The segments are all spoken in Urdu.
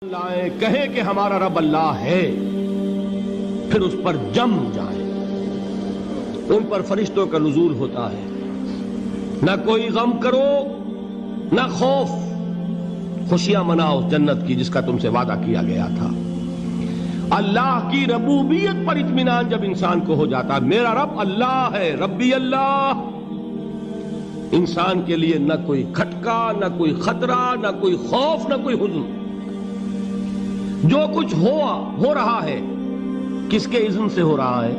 لائیں کہیں کہ ہمارا رب اللہ ہے، پھر اس پر جم جائیں۔ ان پر فرشتوں کا نزول ہوتا ہے، نہ کوئی غم کرو نہ خوف، خوشیاں مناؤ جنت کی جس کا تم سے وعدہ کیا گیا تھا۔ اللہ کی ربوبیت پر اطمینان جب انسان کو ہو جاتا، میرا رب اللہ ہے، ربی اللہ، انسان کے لیے نہ کوئی کھٹکا، نہ کوئی خطرہ، نہ کوئی خوف، نہ کوئی حزن۔ جو کچھ ہو رہا ہے کس کے اذن سے ہو رہا ہے؟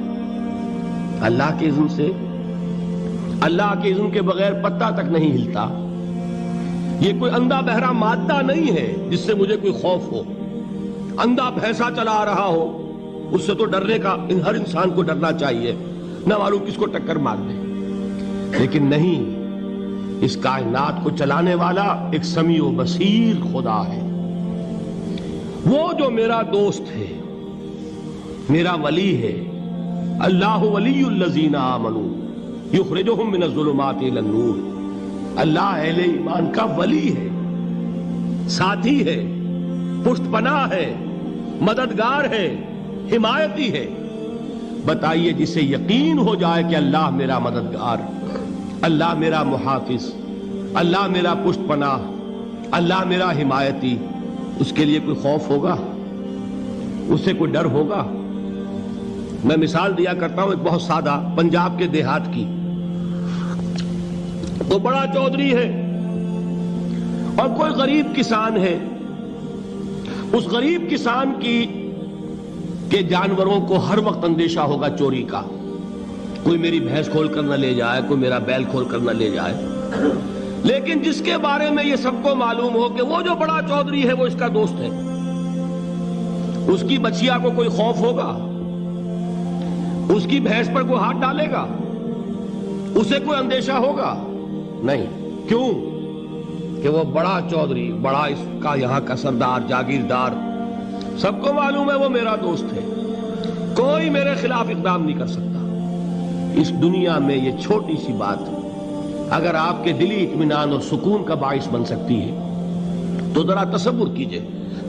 اللہ کے اذن سے۔ اللہ کے اذن کے بغیر پتا تک نہیں ہلتا۔ یہ کوئی اندھا بہرا مادہ نہیں ہے جس سے مجھے کوئی خوف ہو۔ اندھا بھینسا چلا آ رہا ہو اس سے تو ڈرنے کا ہر انسان کو ڈرنا چاہیے، نہ معلوم کس کو ٹکر مار دے۔ لیکن نہیں، اس کائنات کو چلانے والا ایک سمیع و بصیر خدا ہے، وہ جو میرا دوست ہے، میرا ولی ہے۔ اللہ ولی الذین آمنوا یخرجہم من الظلمات الی النور۔ اللہ اہل ایمان کا ولی ہے، ساتھی ہے، پشت پناہ ہے، مددگار ہے، حمایتی ہے۔ بتائیے جسے یقین ہو جائے کہ اللہ میرا مددگار، اللہ میرا محافظ، اللہ میرا پشت پناہ، اللہ میرا حمایتی، اس کے لیے کوئی خوف ہوگا؟ اس سے کوئی ڈر ہوگا؟ میں مثال دیا کرتا ہوں ایک بہت سادہ، پنجاب کے دیہات کی۔ تو بڑا چودھری ہے اور کوئی غریب کسان ہے۔ اس غریب کسان کے جانوروں کو ہر وقت اندیشہ ہوگا چوری کا، کوئی میری بھینس کھول کر نہ لے جائے، کوئی میرا بیل کھول کر نہ لے جائے۔ لیکن جس کے بارے میں یہ سب کو معلوم ہو کہ وہ جو بڑا چودھری ہے وہ اس کا دوست ہے، اس کی بچیا کو کوئی خوف ہوگا؟ اس کی بھینس پر کوئی ہاتھ ڈالے گا؟ اسے کوئی اندیشہ ہوگا؟ نہیں۔ کیوں؟ کہ وہ بڑا چودھری، بڑا اس کا یہاں کا سردار، جاگیردار، سب کو معلوم ہے وہ میرا دوست ہے، کوئی میرے خلاف اقدام نہیں کر سکتا۔ اس دنیا میں یہ چھوٹی سی بات اگر آپ کے دلی اطمینان اور سکون کا باعث بن سکتی ہے تو ذرا تصور کیجئے۔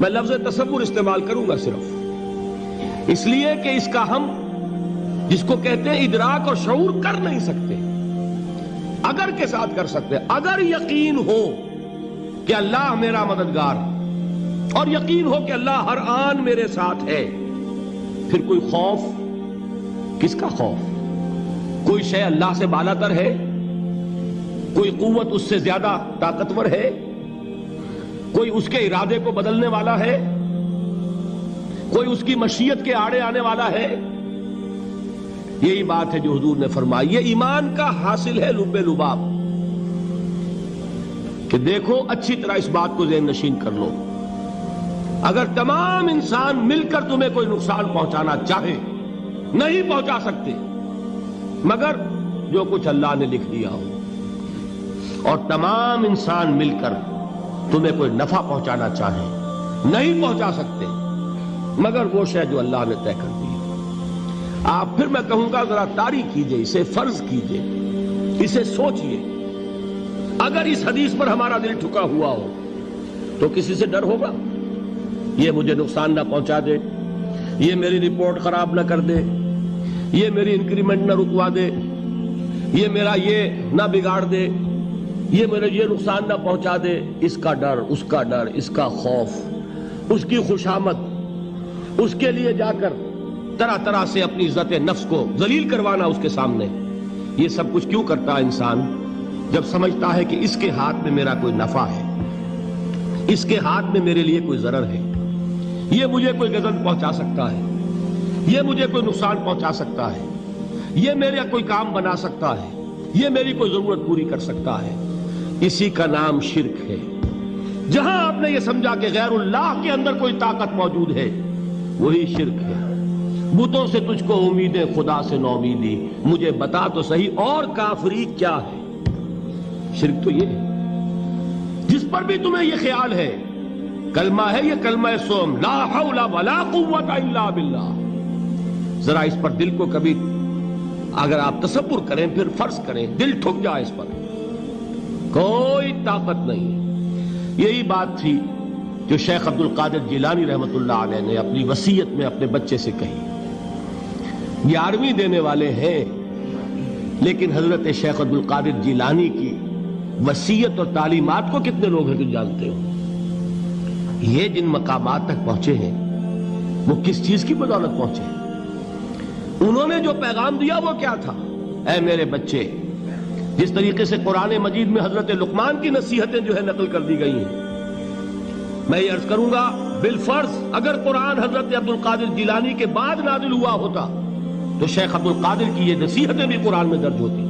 میں لفظ تصور استعمال کروں گا صرف اس لیے کہ اس کا ہم جس کو کہتے ہیں ادراک اور شعور کر نہیں سکتے، اگر کے ساتھ کر سکتے۔ اگر یقین ہو کہ اللہ میرا مددگار اور یقین ہو کہ اللہ ہر آن میرے ساتھ ہے، پھر کوئی خوف؟ کس کا خوف؟ کوئی شے اللہ سے بالاتر ہے؟ کوئی قوت اس سے زیادہ طاقتور ہے؟ کوئی اس کے ارادے کو بدلنے والا ہے؟ کوئی اس کی مشیت کے آڑے آنے والا ہے؟ یہی بات ہے جو حضور نے فرمائی۔ یہ ایمان کا حاصل ہے لب لباب، کہ دیکھو اچھی طرح اس بات کو ذہن نشین کر لو، اگر تمام انسان مل کر تمہیں کوئی نقصان پہنچانا چاہے نہیں پہنچا سکتے، مگر جو کچھ اللہ نے لکھ دیا ہو، اور تمام انسان مل کر تمہیں کوئی نفع پہنچانا چاہے نہیں پہنچا سکتے، مگر وہ شے جو اللہ نے طے کر دی۔ آپ پھر میں کہوں گا ذرا طاری کیجئے، اسے فرض کیجئے، اسے سوچئے۔ اگر اس حدیث پر ہمارا دل ٹھکا ہوا ہو تو کسی سے ڈر ہوگا؟ یہ مجھے نقصان نہ پہنچا دے، یہ میری رپورٹ خراب نہ کر دے، یہ میری انکریمنٹ نہ رکوا دے، یہ میرا یہ نہ بگاڑ دے، یہ میرے یہ نقصان نہ پہنچا دے۔ اس کا ڈر، اس کا ڈر، اس کا خوف، اس کی خوشامد، اس کے لیے جا کر طرح طرح سے اپنی عزت نفس کو ذلیل کروانا اس کے سامنے، یہ سب کچھ کیوں کرتا ہے انسان؟ جب سمجھتا ہے کہ اس کے ہاتھ میں میرا کوئی نفع ہے، اس کے ہاتھ میں میرے لیے کوئی ضرر ہے، یہ مجھے کوئی غضب پہنچا سکتا ہے، یہ مجھے کوئی نقصان پہنچا سکتا ہے، یہ میرا کوئی کام بنا سکتا ہے، یہ میری کوئی ضرورت پوری کر سکتا ہے۔ اسی کا نام شرک ہے۔ جہاں آپ نے یہ سمجھا کہ غیر اللہ کے اندر کوئی طاقت موجود ہے، وہی شرک ہے۔ بتوں سے تجھ کو امیدیں، خدا سے نو امیدی، مجھے بتا تو صحیح اور کافری کیا ہے؟ شرک تو یہ ہے جس پر بھی تمہیں یہ خیال ہے، کلمہ ہے یہ کلمہ سوم، لا حول ولا قوت الا باللہ۔ ذرا اس پر دل کو کبھی اگر آپ تصور کریں، پھر فرض کریں، دل ٹھک جائے اس پر، کوئی طاقت نہیں۔ یہی بات تھی جو شیخ عبد القادر جیلانی رحمۃ اللہ علیہ نے اپنی وصیت میں اپنے بچے سے کہی. 11ویں دینے والے ہیں، لیکن حضرت شیخ عبد القادر جیلانی کی وصیت اور تعلیمات کو کتنے لوگ ہیں جو جانتے ہو؟ یہ جن مقامات تک پہنچے ہیں وہ کس چیز کی بدولت پہنچے ہیں؟ انہوں نے جو پیغام دیا وہ کیا تھا؟ اے میرے بچے، جس طریقے سے قرآن مجید میں حضرت لقمان کی نصیحتیں جو ہے نقل کر دی گئی ہیں، میں یہ عرض کروں گا بالفرض اگر قرآن حضرت عبد القادر جیلانی کے بعد نازل ہوا ہوتا تو شیخ عبد القادر کی یہ نصیحتیں بھی قرآن میں درج ہوتی.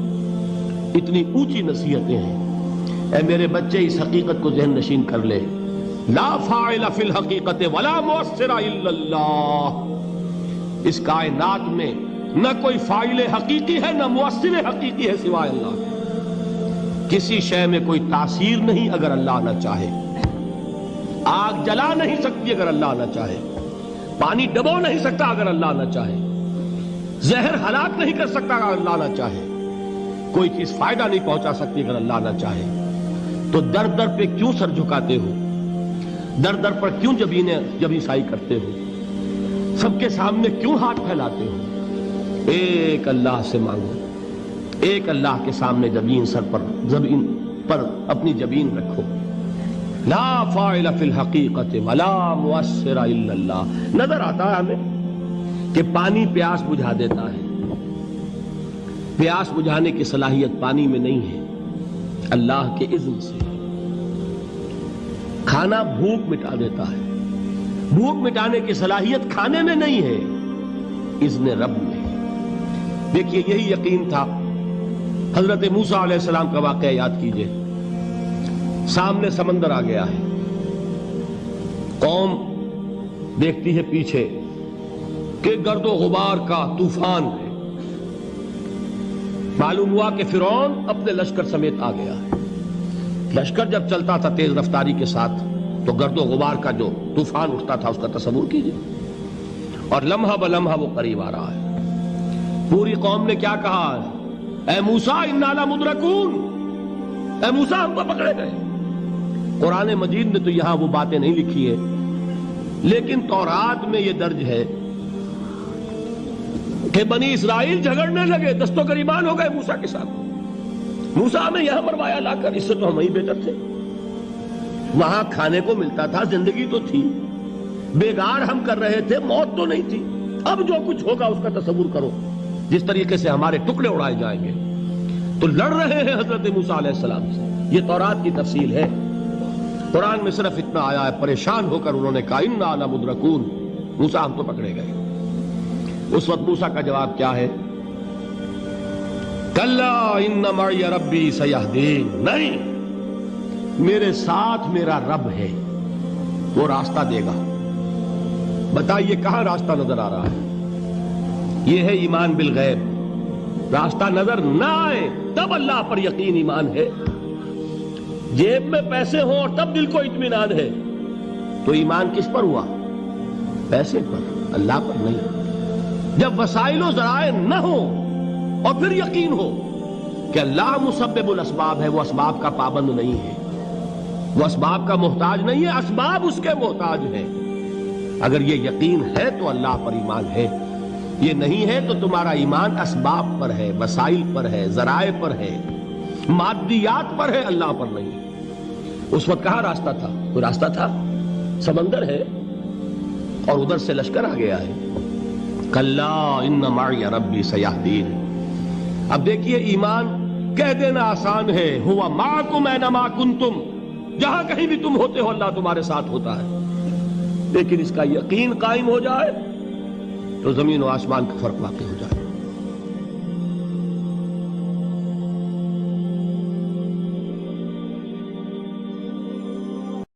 اتنی اونچی نصیحتیں ہیں. اے میرے بچے، اس حقیقت کو ذہن نشین کر لے، لا فاعل فی الحقیقت ولا مؤثر الا اللہ. اس کائنات میں نہ کوئی فاعل حقیقی ہے نہ مؤثر حقیقی ہے سوائے اللہ کے. کسی شے میں کوئی تاثیر نہیں اگر اللہ نہ چاہے. آگ جلا نہیں سکتی اگر اللہ نہ چاہے. پانی ڈبو نہیں سکتا اگر اللہ نہ چاہے. زہر ہلاک نہیں کر سکتا اگر اللہ نہ چاہے. کوئی چیز فائدہ نہیں پہنچا سکتی اگر اللہ نہ چاہے. تو در در پہ کیوں سر جھکاتے ہو؟ در در پر کیوں جبیں سائی کرتے ہو؟ سب کے سامنے کیوں ہاتھ پھیلاتے ہو؟ ایک اللہ سے مانگو. ایک اللہ کے سامنے زمین پر اپنی جبین رکھو. لا فاعل فی الحقیقت ولا مؤثر الا اللہ. نظر آتا ہے ہمیں کہ پانی پیاس بجھا دیتا ہے. پیاس بجھانے کی صلاحیت پانی میں نہیں ہے، اللہ کے اذن سے. کھانا بھوک مٹا دیتا ہے. بھوک مٹانے کی صلاحیت کھانے میں نہیں ہے، اذن رب میں. دیکھیے یہی یقین تھا. حضرت موسیٰ علیہ السلام کا واقعہ یاد کیجئے. سامنے سمندر آ گیا ہے. قوم دیکھتی ہے پیچھے کہ گرد و غبار کا طوفان ہے. معلوم ہوا کہ فرعون اپنے لشکر سمیت آ گیا ہے. لشکر جب چلتا تھا تیز رفتاری کے ساتھ تو گرد و غبار کا جو طوفان اٹھتا تھا اس کا تصور کیجئے. اور لمحہ بلمحہ وہ قریب آ رہا ہے. پوری قوم نے کیا کہا؟ اے موسیٰ انا لمدرکون. اے موسیٰ ہم کو پکڑے گئے. قرآن مجید نے تو یہاں وہ باتیں نہیں لکھی ہیں، لیکن تورات میں یہ درج ہے کہ بنی اسرائیل جھگڑنے لگے، دست و گریبان ہو گئے موسیٰ کے ساتھ. موسیٰ ہمیں یہاں مروایا لا کر، اس سے تو ہم ہی بہتر تھے. وہاں کھانے کو ملتا تھا، زندگی تو تھی، بیگار ہم کر رہے تھے، موت تو نہیں تھی. اب جو کچھ ہوگا اس کا تصور کرو، جس طریقے سے ہمارے ٹکڑے اڑائے جائیں گے. تو لڑ رہے ہیں حضرت موسیٰ علیہ السلام سے. یہ تورات کی تفصیل ہے. قرآن میں صرف اتنا آیا ہے، پریشان ہو کر انہوں نے کہا انا لمدرکون. موسیٰ ہم تو پکڑے گئے. اس وقت موسیٰ کا جواب کیا ہے؟ کلا ان معی ربی سیہدین. نہیں، میرے ساتھ میرا رب ہے، وہ راستہ دے گا. بتائیے کہاں راستہ نظر آ رہا ہے؟ یہ ہے ایمان بالغیب. راستہ نظر نہ آئے تب اللہ پر یقین ایمان ہے. جیب میں پیسے ہوں اور تب دل کو اطمینان ہے تو ایمان کس پر ہوا؟ پیسے پر، اللہ پر نہیں. جب وسائل و ذرائع نہ ہو اور پھر یقین ہو کہ اللہ مسبب الاسباب ہے، وہ اسباب کا پابند نہیں ہے، وہ اسباب کا محتاج نہیں ہے، اسباب اس کے محتاج ہیں. اگر یہ یقین ہے تو اللہ پر ایمان ہے. یہ نہیں ہے تو تمہارا ایمان اسباب پر ہے، وسائل پر ہے، ذرائع پر ہے، مادیات پر ہے، اللہ پر نہیں. اس وقت کہاں راستہ تھا؟ کوئی راستہ تھا؟ سمندر ہے اور ادھر سے لشکر آ گیا ہے. کلا ان معی ربی سیہدین. اب دیکھیے ایمان کہہ دینا آسان ہے، ہوا معکم اینما کنتم. جہاں کہیں بھی تم ہوتے ہو اللہ تمہارے ساتھ ہوتا ہے. لیکن اس کا یقین قائم ہو جائے تو زمین و آسمان کا فرق واقع ہو جائے.